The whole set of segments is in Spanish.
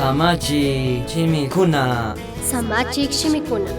Samachi chimikuna. Samachik shimikuna.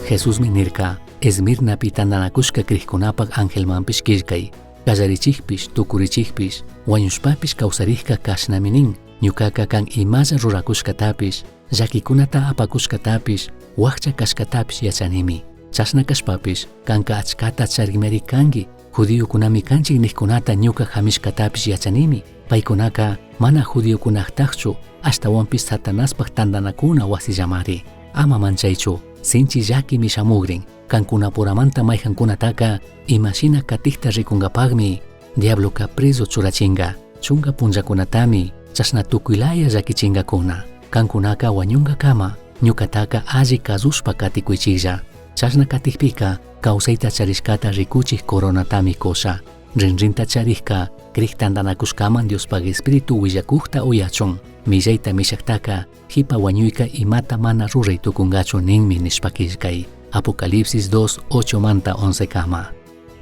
Jesús minirka, Esmirnapi tandanakushka krihkunapak angelmanpish kirkay, kallarichikpish, tukurichikpish, wañushpapish kawsarikka kashnaminin, ñukaka kan imalla rurakushkatapish, llakikunata apakushkatapish, wakcha kashkatapish yachanimi. Chashna kashpapish, kanka achkata charimeri kangi, judiokunami kanchik nihkunata ñuka hamishkatapish yachanimi. Paykunaka mana judiokunajtachu, ashtawanpish Satanaspak tandanakuna wasillamari. Ama manchaychu, sinchi llakimi shamugrin, kankunapuramanta mayjankunataka imashina katikta rikungapagmi, diabloka preso churachinga, chunga punllakunatami, chashna tukuylaya llakichinkakuna, kankunaka wañunga kama, ñukataka alli kazushpa katikuychilla, chashna katikpika kawsayta charishkata rikuchik coronatami kosha, rinrinta charishka, krihtandanakushkaman Diospag espiritu willakukta uyachun, millayta mishaktaka, hipa wañuyka imata mana ruray tukungachu ninmi nishpakishkay. Apocalipsis 2:8 manta 11 kama.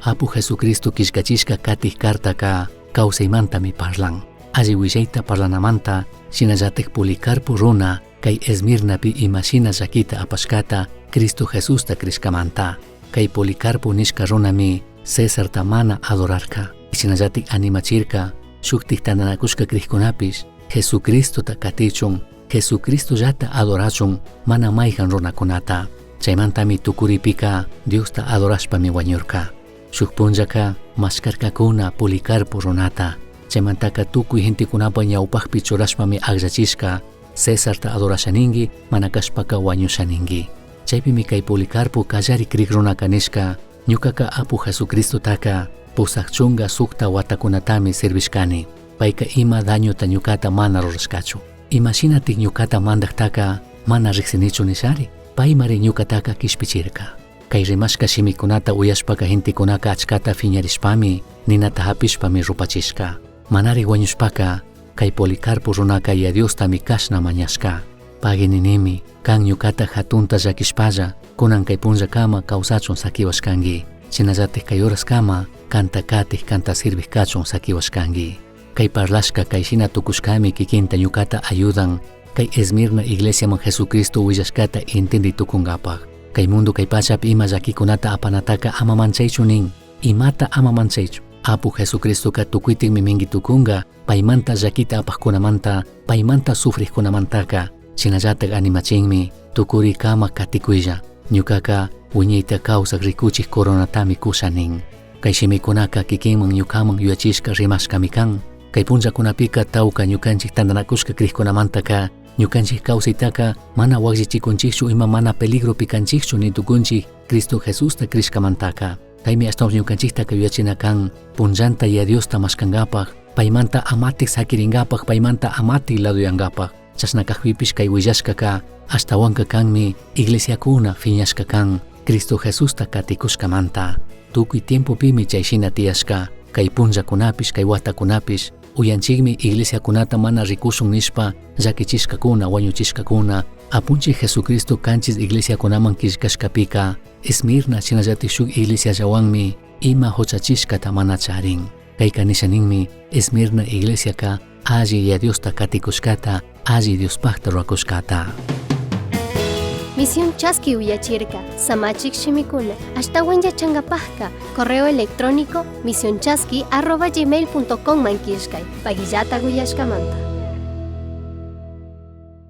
Apu Jesucristo kishkachishka katik kartaka, kawsaymantami parlan. Alli willayta parlanamanta, shinallatik Policarpo runa, kay Esmirnapi imashina llakita apashkata, Cristo Jesusta krishkamanta. Kay Policarpo nishka runami, Cesarta mana adorarka. Shinallatik animachirka, shuktik tandanakushka krihkunapish, Jesucristo ta katichun, Jesucristo llata adorachun, mana mayjan runakunata. Chaymantami tukuripika, Diosta adorashpami wañurka. Shuk punllaka, mashkarkakuna Policarpo runata. Chaymantaka tukuy hintikunapa ñawpakpi churashpami agllachishka, Cesarta adorashaningi, mana kashpaka wañushaningi. Chaypimi kay Policarpo kallari krik runaka nishka, ñukaka apu Jesucristo taka, pusakchunga sukta watakunatami servishkani. Payka ima dañota ñukata mana rurashkachu. Imashinatik ñukata mandaktaka, mana riksinichu nishari. Paymari ñukataka kishpichirka. Kay rimashka shimikunata uyashpaka hintikunaka achkata fiñarishpami, ninata hapishpami rupachishka. Manari wañushpaka, kay Policarpo runaka Diostami kashna mañashka. Pagininimi, kan ñukata hatunta llakishpalla, kunan kay punllakama kawsachun sakiwashkangi. Chinallatik kay horaskama, kanta katik kanta sirvijkachun sakiwashkangi. Kay parlashka kay shina tukushkami kikinta ñukata ayudan, kay Esmirna iglesiaman Jesucristo willashkata intendi tukungapag. Kay mundo kay pachapi ima llakikunata apanataka ama manchaychu nin, imata ama manchaychu. Apu Jesucristo ka tukuytin mimingi tukunga, paymanta llakita apajkunamanta, paymanta sufrijkunamantaka, shinallatak animachinmi, tukuri kama katikuylla, ñukaka wiñayta kawsak rikuchik coronatami kusha nin. Kay shimikunaka kikinman ñukaman yuyachishka rimashkami kan, kay punllakunapika tawka ñukanchik tandanakushka krihkunamantaka, ñukanchik kawsaytaka mana waklichikunchikchu ima mana peligro pikanchikchu ni tukunchik Cristo Jesusta krishkamantaka. Kaymi ashtawanpish ñukanchiktaka yuyachina kan, punllanta Diosta mashkankapag, paymanta amatik sakirinkapak, paymanta amatik laduyankapag. Chashna kajpipish kay willashkaka, ashtawanka kanmi iglesiakuna fiñashka kan, Cristo Jesusta katikushkamanta. Tukuy tiempopimi chayshina tiyashka, kay punllakunapish kay watakunapish, uyanchikmi iglesiakunata mana rikushun nishpa, llakichishkakuna wañuchishkakuna, apunchik Jesucristo kanchis iglesiakunaman kishkashkapika, Esmirna shinallatik shuk iglesiallawanmi, ima hochachishkata mana charin. Kayka nishaninmi, Esmirna iglesiaka, alli Diosta katikushkata, alli Diospakta rurakushkata. Misión Chaski uyachirka, Samachik shimikuna, ashtawan yachangapajka, correo electrónico misionchaski@gmail.com mankishkay, pagillata guyashkamanta.